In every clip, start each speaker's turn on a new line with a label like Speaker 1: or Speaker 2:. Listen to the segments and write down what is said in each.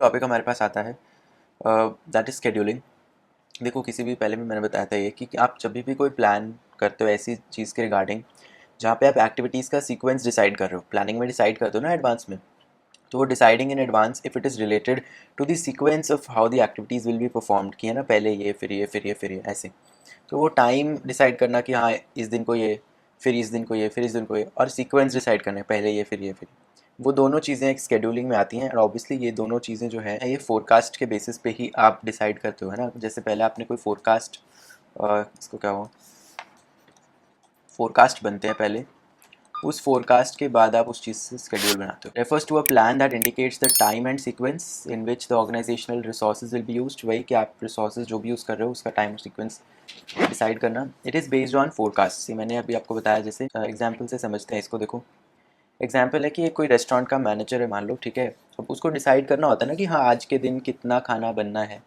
Speaker 1: Topic हमारे पास आता है दैट इज़ शेड्यूलिंग। देखो किसी भी पहले भी मैंने बताया था ये कि आप जब भी कोई प्लान करते हो ऐसी चीज़ के रिगार्डिंग जहाँ पे आप एक्टिविटीज़ का सीक्वेंस डिसाइड कर रहे हो, प्लानिंग में डिसाइड करते हो ना एडवांस में, तो वो deciding in advance if it is related to the sequence of how the activities will be performed, कि है ना, पहले ये फिर ये फिर ये फिर ये ऐसे। तो वो टाइम डिसाइड करना कि हाँ इस दिन को ये, फिर इस दिन को ये, फिर इस दिन को ये, और सीक्वेंस डिसाइड करना है पहले ये फिर ये फिर ये। वो दोनों चीज़ें एक स्केड्यूलिंग में आती हैं और ऑब्वियसली ये दोनों चीज़ें जो है ये फोरकास्ट के बेसिस पे ही आप डिसाइड करते हो, है ना। जैसे पहले आपने कोई फोरकास्ट, इसको क्या हुआ, फोरकास्ट बनते हैं पहले, उस फोरकास्ट के बाद आप उस चीज़ से शेड्यूल बनाते हो। Refers to a plan that indicates the time and sequence in which the organisational resources will be used. वही कि आप रिसोर्सेज जो भी यूज़ कर रहे हो उसका टाइम सीक्वेंस डिसाइड करना। It is based on forecast. मैंने अभी आपको बताया, जैसे एग्जाम्पल से समझते हैं इसको। देखो एग्जाम्पल है कि कोई रेस्टोरेंट का मैनेजर है मान लो, ठीक है। अब उसको डिसाइड करना होता है ना कि हाँ आज के दिन कितना खाना बनना है,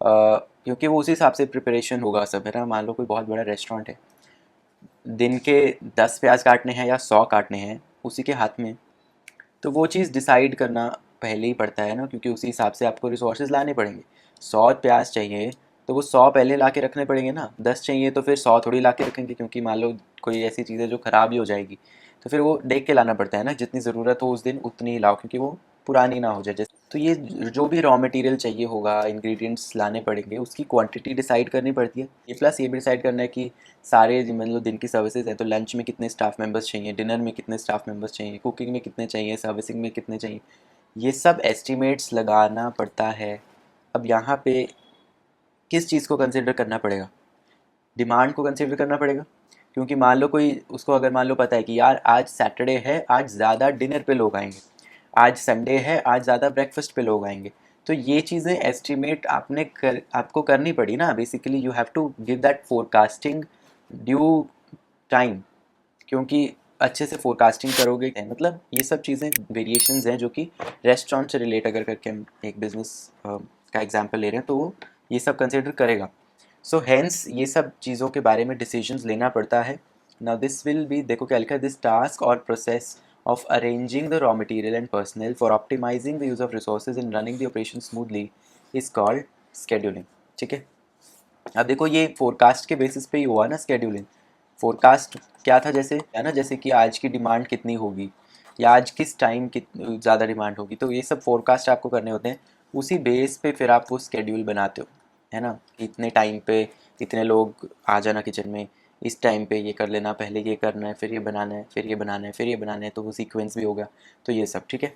Speaker 1: क्योंकि वो उसी हिसाब से प्रिपरेशन होगा सब, है ना। मान लो कोई बहुत बड़ा रेस्टोरेंट है, दिन के 10 प्याज काटने हैं या 100 काटने हैं उसी के हाथ में, तो वो चीज़ डिसाइड करना पहले ही पड़ता है ना, क्योंकि उसी हिसाब से आपको रिसोर्सेज लाने पड़ेंगे। 100 प्याज चाहिए तो वो 100 पहले ला के रखने पड़ेंगे ना, 10 चाहिए तो फिर 100 थोड़ी ला के रखेंगे, क्योंकि मान लो कोई ऐसी चीज़ है जो ख़राब ही हो जाएगी, तो फिर वो देख के लाना पड़ता है ना, जितनी ज़रूरत हो उस दिन उतनी ही लाओ, क्योंकि वो पुरानी ना हो जाए। जैसे तो ये जो भी रॉ मटेरियल चाहिए होगा, इंग्रेडिएंट्स लाने पड़ेंगे, उसकी क्वांटिटी डिसाइड करनी पड़ती है। ये प्लस ये भी डिसाइड करना है कि सारे मतलब दिन की सर्विसेज है तो लंच में कितने स्टाफ मेंबर्स चाहिए, डिनर में कितने स्टाफ मेंबर्स चाहिए, कुकिंग में कितने चाहिए, सर्विसिंग में कितने चाहिए, ये सब एस्टिमेट्स लगाना पड़ता है। अब यहाँ पे किस चीज़ को कंसिडर करना पड़ेगा, डिमांड को कंसिडर करना पड़ेगा, क्योंकि मान लो कोई उसको अगर मान लो पता है कि यार आज सैटरडे है, आज ज़्यादा डिनर पे लोग आएंगे, आज संडे है, आज ज़्यादा ब्रेकफास्ट पे लोग आएंगे, तो ये चीज़ें एस्टिमेट आपको करनी पड़ी ना। Basically you have to give that forecasting due time, क्योंकि अच्छे से फोरकास्टिंग करोगे, मतलब ये सब चीज़ें वेरिएशंस हैं जो कि रेस्टोरेंट से रिलेट अगर करके हम एक बिजनेस का एग्जांपल ले रहे हैं तो वो ये सब कंसिडर करेगा। सो हैंस ये सब चीज़ों के बारे में डिसीजंस लेना पड़ता है। नाउ दिस विल बी, देखो क्या लिखा है, दिस टास्क और process of arranging the raw material and personnel for optimizing the use of resources and running the operation smoothly is called scheduling। ठीक है। अब देखो ये फोरकास्ट के बेसिस पे ही हुआ ना scheduling। फोरकास्ट क्या था, जैसे है ना, जैसे कि आज की डिमांड कितनी होगी या आज किस टाइम की ज़्यादा डिमांड होगी, तो ये सब फोरकास्ट आपको करने होते हैं। उसी बेस पे फिर आप वो स्केड्यूल बनाते हो, है ना। इतने टाइम पे इतने लोग आ जाना किचन में, इस टाइम पे ये कर लेना, पहले ये करना है, फिर ये बनाना है, फिर ये बनाना है, फिर ये बनाना है, तो वो सीक्वेंस भी होगा। तो ये सब ठीक है।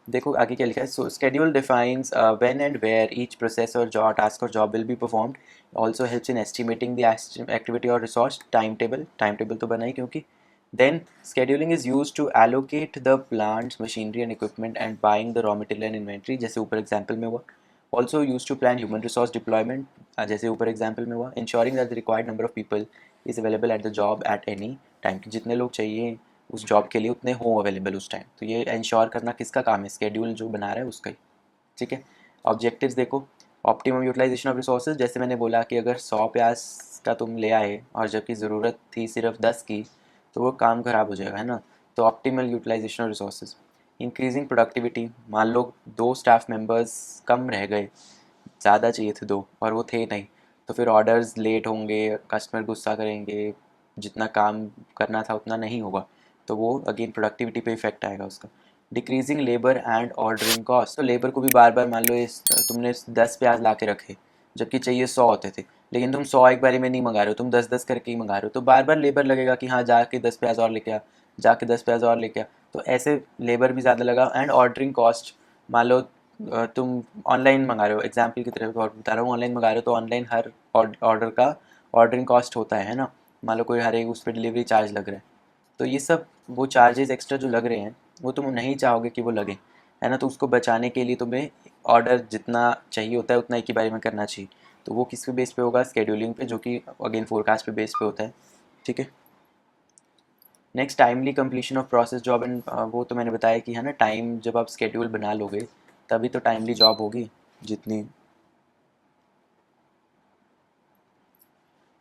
Speaker 1: देखो आगे क्या लिखा है, so schedule defines when and where each process और जॉब टास्क और job will be performed, also helps in estimating the activity और रिसोर्स। टाइम टेबल तो बना ही, क्योंकि then scheduling is used to allocate the plants, machinery and equipment and buying the raw material and inventory, जैसे ऊपर example में हुआ। Also used to plan human resource deployment, जैसे ऊपर एग्जाम्पल में हुआ। Ensuring that the required number of people is available at the job at any time, जितने लोग चाहिए उस जॉब के लिए उतने हों अवेलेबल उस टाइम, तो ये इंश्योर करना किसका काम है, स्केड्यूल जो बना रहा है उसका ही। ठीक है। ऑब्जेक्टिव्स देखो, ऑप्टिमम यूटिलाइजेशन ऑफ रिसोर्सेज, जैसे मैंने बोला कि अगर 100 प्याज का तुम ले आए और जबकि ज़रूरत थी सिर्फ 10 की, तो वो काम ख़राब हो जाएगा, है ना। तो optimal utilisation of resources. Increasing productivity, मान लो 2 स्टाफ मेंबर्स कम रह गए, ज़्यादा चाहिए थे 2 और वो थे नहीं, तो फिर ऑर्डर्स लेट होंगे, कस्टमर गुस्सा करेंगे, जितना काम करना था उतना नहीं होगा, तो वो अगेन प्रोडक्टिविटी पे इफेक्ट आएगा उसका। Decreasing labour and ordering cost, तो लेबर को भी बार बार, मान लो इस तुमने 10 प्याज ला के रखे जबकि चाहिए 100 होते थे, लेकिन तुम 100 एक बारी में नहीं मंगा रहे हो, तुम 10-10 करके ही मंगा रहे हो, तो बार बार लेबर लगेगा कि हाँ जाके 10 प्याज और लेके आ, जाके 10 प्याज और लेके आ, तो ऐसे लेबर भी ज़्यादा लगा। एंड ऑर्डरिंग कॉस्ट, मान लो तुम ऑनलाइन मंगा रहे हो, एग्जाम्पल की तरफ और बता रहा हूँ, ऑनलाइन मंगा रहे हो तो ऑनलाइन हर ऑर्डर का ऑर्डरिंग कॉस्ट होता है ना। मान लो कोई हर एक उस पर डिलीवरी चार्ज लग रहा है, तो ये सब वो चार्जेस एक्स्ट्रा जो लग रहे हैं वो तुम नहीं चाहोगे कि वो लगे, है ना। तो उसको बचाने के लिए तुम्हें ऑर्डर जितना चाहिए होता है उतना एक ही बारी में करना चाहिए, तो वो किस पे बेस पे होगा, स्केड्यूलिंग पे, जो कि अगेन फोरकास्ट पे बेस पे होता है। ठीक है। Next timely completion of process job and, वो तो मैंने बताया कि है ना, टाइम जब आप स्केड्यूल बना लोगे तभी तो टाइमली जॉब होगी जितनी।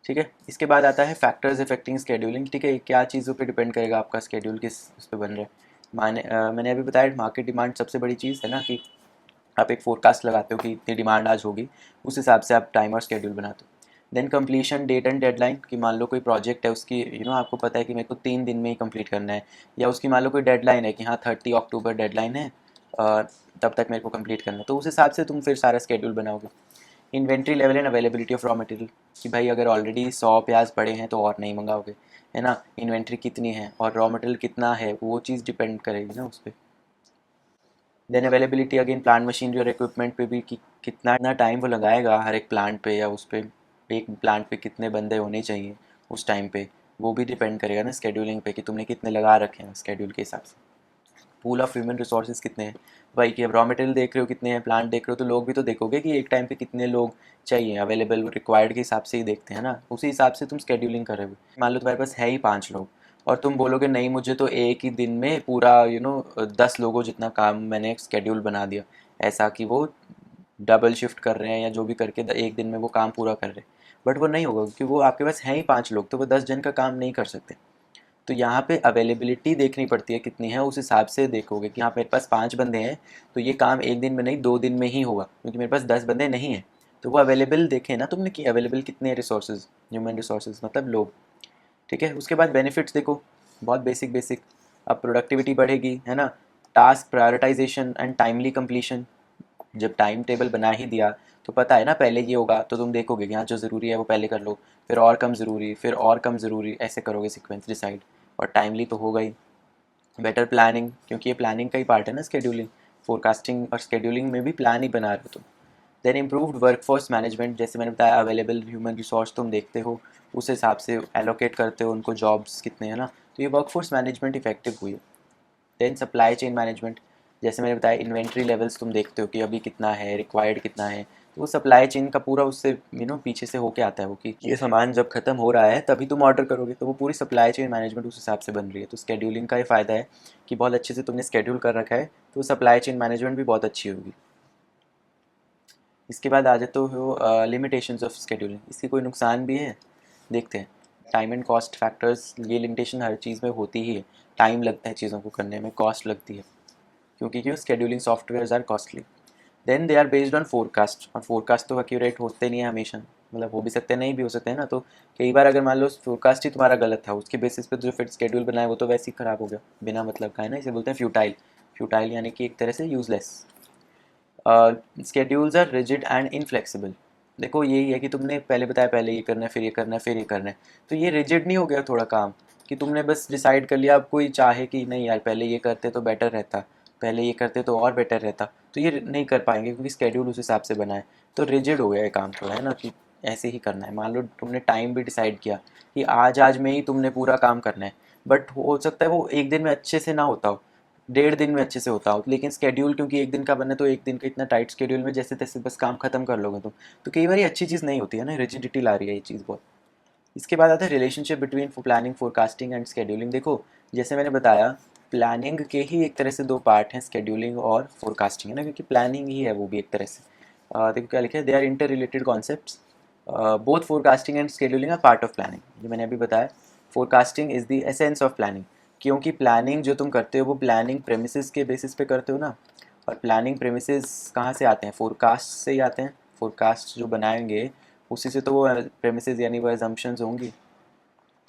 Speaker 1: ठीक है। इसके बाद आता है फैक्टर्स इफेक्टिंग स्केड्यूलिंग। ठीक है, क्या चीज़ों पे डिपेंड करेगा आपका स्केड्यूल किस उस पे बन रहा है। मैंने अभी बताया मार्केट डिमांड सबसे बड़ी चीज़ है ना, कि आप एक फोरकास्ट लगाते हो कि इतनी डिमांड आज होगी, उस हिसाब से आप टाइम और स्केड्यूल बनाते हो। Then completion date and deadline, कि मान लो कोई प्रोजेक्ट है उसकी आपको पता है कि मेरे को 3 दिन में ही कंप्लीट करना है, या उसकी मान लो कोई डेडलाइन है कि हाँ 30 अक्टूबर डेडलाइन है, तब तक मेरे को कंप्लीट करना है, तो उस हिसाब से तुम फिर सारा स्केड्यूल बनाओगे। Inventory level and availability of raw material, कि भाई अगर ऑलरेडी 100 प्याज पड़े हैं तो और नहीं मंगाओगे, है ना। इन्वेंट्री कितनी है और रॉ मटेरियल कितना है, वो चीज़ डिपेंड करेगी ना उस पर। Then availability again plant machinery और इक्विपमेंट पे भी, कि कितना टाइम वो लगाएगा हर एक प्लांट पे, या उस पर एक प्लांट पे कितने बंदे होने चाहिए उस टाइम पे, वो भी डिपेंड करेगा ना स्केड्यूलिंग पे, कि तुमने कितने लगा रखे हैं स्केड्यूल के हिसाब से। पूल ऑफ ह्यूमन रिसोर्सेज कितने हैं, भाई कि अब रॉ मटेरियल देख रहे हो कितने हैं, प्लांट देख रहे हो, तो लोग भी तो देखोगे कि एक टाइम पे कितने लोग चाहिए, अवेलेबल रिक्वायर्ड के हिसाब से ही देखते हैं ना, उसी हिसाब से तुम स्केड्यूलिंग करोगे। मान लो तुम्हारे पास है ही 5 लोग, और तुम बोलोगे नहीं मुझे तो एक ही दिन में पूरा 10 लोगों जितना काम मैंने स्केड्यूल बना दिया, ऐसा कि वो डबल शिफ्ट कर रहे हैं या जो भी करके एक दिन में वो काम पूरा कर रहे हैं, बट वो नहीं होगा क्योंकि वो आपके पास है ही 5 लोग, तो वो 10 जन का काम नहीं कर सकते। तो यहाँ पे अवेलेबिलिटी देखनी पड़ती है कितनी है, उस हिसाब से देखोगे कि हाँ मेरे पास 5 बंदे हैं, तो ये काम एक दिन में नहीं 2 दिन में ही होगा, क्योंकि मेरे पास 10 बंदे नहीं हैं। तो वो अवेलेबल देखे ना तुमने कि अवेलेबल कितने रिसोर्सेज, ह्यूमन रिसोर्सेज मतलब लोग। ठीक है, उसके बाद बेनिफिट्स देखो, बहुत बेसिक बेसिक। अब प्रोडक्टिविटी बढ़ेगी, है ना। Task prioritisation and timely completion, जब टाइम टेबल बना ही दिया तो पता है ना पहले ये होगा, तो तुम देखोगे कि हाँ जो ज़रूरी है वो पहले कर लो, फिर और कम ज़रूरी, फिर और कम ज़रूरी, ऐसे करोगे सीक्वेंस डिसाइड, और टाइमली तो होगा ही। बेटर प्लानिंग, क्योंकि ये प्लानिंग का ही पार्ट है ना स्केड्यूलिंग, फोरकास्टिंग और स्केड्यूलिंग में भी प्लान ही बना रहे हो तुम। देन इम्प्रूव्ड वर्कफोर्स मैनेजमेंट, जैसे मैंने बताया अवेलेबल ह्यूमन रिसोर्स तुम देखते हो, उस हिसाब से एलोकेट करते हो उनको जॉब्स कितने हैं ना, तो ये वर्कफोर्स मैनेजमेंट इफेक्टिव हुई है। देन सप्लाई चेन मैनेजमेंट, जैसे मैंने बताया इन्वेंट्री लेवल्स तुम देखते हो कि अभी कितना है, रिक्वायर्ड कितना है, तो वो सप्लाई चेन का पूरा उससे पीछे से होके आता है वो, कि ये सामान जब खत्म हो रहा है तभी तुम ऑर्डर करोगे, तो वो पूरी सप्लाई चेन मैनेजमेंट उस हिसाब से बन रही है। तो स्केड्यूलिंग का ये फ़ायदा है कि बहुत अच्छे से तुमने स्केड्यूल कर रखा है, तो सप्लाई चेन मैनेजमेंट भी बहुत अच्छी होगी। इसके बाद आ जाते हो लिमिटेशंस ऑफ स्केड्यूलिंग, इसके कोई नुकसान भी है, देखते हैं। टाइम एंड कॉस्ट फैक्टर्स, ये लिमिटेशन हर चीज़ में होती ही है, टाइम लगता है चीज़ों को करने में, कॉस्ट लगती है, क्योंकि क्यों scheduling software are costly. Then they are based on forecast, और फोरकास्ट तो एक्यूरेट होते नहीं है हमेशा, मतलब हो भी सकते हैं नहीं भी हो सकते हैं ना, तो कई बार अगर मान लो फोरकास्ट ही तुम्हारा गलत था, उसके बेसिस पे जो फिर स्केड्यूल बनाए वो तो वैसे ही ख़राब हो गया बिना मतलब का, है ना। इसे बोलते हैं फ्यूटाइल, फ्यूटाइल यानी कि एक तरह से useless. Schedules are rigid and inflexible, देखो यही है कि तुमने पहले बताया पहले ये करना है फिर ये करना है फिर ये करना है, तो ये रिजिड नहीं हो गया थोड़ा काम, कि तुमने बस डिसाइड कर लिया, अब कोई चाहे कि नहीं यार पहले ये करते तो बेटर रहता, पहले ये करते तो और बेटर रहता, तो ये नहीं कर पाएंगे क्योंकि स्केड्यूल उस हिसाब से बना है, तो रिजिड हो गया ये काम थोड़ा, है ना, कि ऐसे ही करना है। मान लो तुमने टाइम भी डिसाइड किया कि आज में ही तुमने पूरा काम करना है, बट हो सकता है वो एक दिन में अच्छे से ना होता हो, 1.5 दिन में अच्छे से होता हो, लेकिन स्केड्यूल क्योंकि एक दिन का बने, तो एक दिन का इतना टाइट स्केड्यूल में जैसे तैसे बस काम खत्म कर लोगे तुम, तो कई बार ये अच्छी चीज़ नहीं होती है ना, रिजिडिटी ला रही है ये चीज़ बहुत। इसके बाद आता है relationship between planning forecasting and scheduling, देखो जैसे मैंने बताया प्लानिंग के ही एक तरह से 2 पार्ट हैं, स्केड्यूलिंग और फोरकास्टिंग, है ना, क्योंकि प्लानिंग ही है वो भी एक तरह से। देखो क्या लिखा है, they are inter related concepts, both forecasting and scheduling are part of planning, जो मैंने अभी बताया। Forecasting is the essence of planning, क्योंकि प्लानिंग जो तुम करते हो वो प्लानिंग प्रेमिसेस के बेसिस पे करते हो ना, और प्लानिंग प्रेमिसेस कहाँ से आते हैं, फोरकास्ट से ही आते हैं। फोरकास्ट जो बनाएंगे उसी से तो वो प्रेमिसेस यानी वो एजम्पशंस होंगी,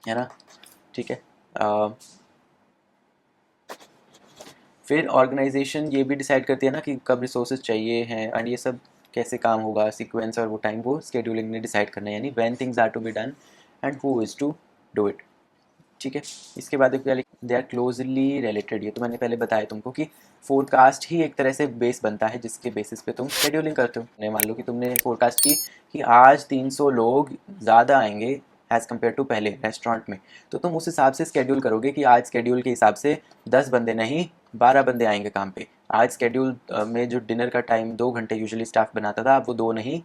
Speaker 1: है ना। ठीक है, फिर ऑर्गेनाइजेशन ये भी डिसाइड करती है ना कि कब रिसोर्सेज चाहिए हैं, एंड ये सब कैसे काम होगा, सीक्वेंस और वो टाइम वो स्केड्यूलिंग ने डिसाइड करना है, यानी when things are to be done and who is to do it. ठीक है, इसके बाद दे आर क्लोजली रिलेटेड, ये तो मैंने पहले बताया तुमको कि फोरकास्ट ही एक तरह से बेस बनता है जिसके बेसिस पे तुम शेड्यूलिंग करते हो। मान लो कि तुमने फोरकास्ट की कि आज 300 लोग ज़्यादा आएंगे एज़ कम्पेयर टू पहले रेस्टोरेंट में, तो तुम उस हिसाब से स्केड्यूल करोगे कि आज स्केड्यूल के हिसाब से 10 बंदे नहीं 12 बंदे आएंगे काम पे। आज स्केड्यूल में जो डिनर का टाइम 2 घंटे यूजुअली स्टाफ बनाता था, अब वो 2 नहीं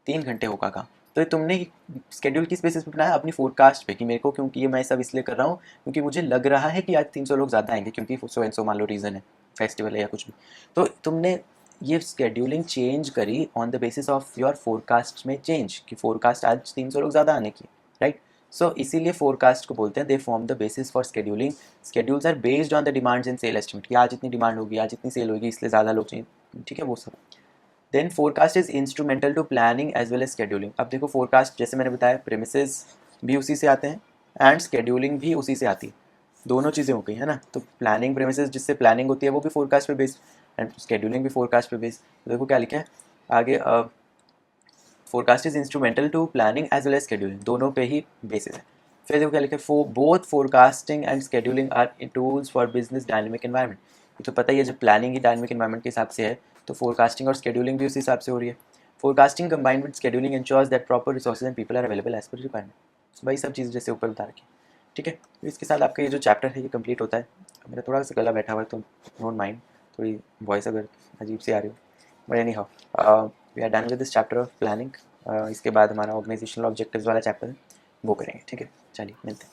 Speaker 1: 3 घंटे होगा काम। तो तुमने स्केड्यूल किस बेसिस पे बनाया, अपनी फोरकास्ट पे, कि मेरे को क्योंकि ये मैं सब इसलिए कर रहा हूँ क्योंकि मुझे लग रहा है कि आज 300 लोग ज़्यादा आएंगे, क्योंकि सो एंड सो मान लो रीज़न है, फेस्टिवल है या कुछ भी, तो तुमने ये स्केड्यूलिंग चेंज करी on the basis of your forecast में चेंज, कि फोरकास्ट आज 300 लोग ज़्यादा आने की, राइट। सो इसीलिए फोरकास्ट को बोलते हैं they form the basis for scheduling. Schedules are based on the demands and sale estimate, कि आज इतनी डिमांड होगी आज इतनी सेल होगी इसलिए ज़्यादा लोग चाहिए, ठीक है वो सब। Then forecast is instrumental to planning as well as scheduling. अब देखो फोरकास्ट जैसे मैंने बताया प्रेमिसेस भी उसी से आते हैं एंड शेड्यूलिंग भी उसी से आती है, दोनों चीज़ें हो गई है ना। तो प्लानिंग प्रेमिसेस जिससे प्लानिंग होती है वो भी फोरकास्ट पे बेस्ड एंड शेड्यूलिंग भी फोरकास्ट पे बेस्ड। तो देखो क्या लिखा है आगे, forecast is instrumental to planning as well as scheduling, दोनों पे ही बेसिस है। फिर देखो क्या लिखा है, for both forecasting and scheduling are tools for business dynamic environment. ये तो पता ही है जब प्लानिंग ही डायनेमिक एनवायरनमेंट के हिसाब से है तो फोरकास्टिंग और शेड्यूलिंग भी उसी हिसाब से हो रही है। Forecasting combined with scheduling ensures that proper resources and people are available as per requirement. वही सब चीज़ जैसे ऊपर बता रखी है, ठीक है। तो इसके साथ आपका ये जो चैप्टर है ये कंप्लीट होता है। मेरा थोड़ा सा गला बैठा हुआ है तो डोंट माइंड, थोड़ी वॉइस अगर अजीब सी आ रही हो, but anyhow we are done with this chapter of planning. इसके बाद हमारा ऑर्गेनाइजेशनल ऑब्जेक्टिव्स वाला चैप्टर है वो करेंगे, ठीक है। चलिए मिलते हैं।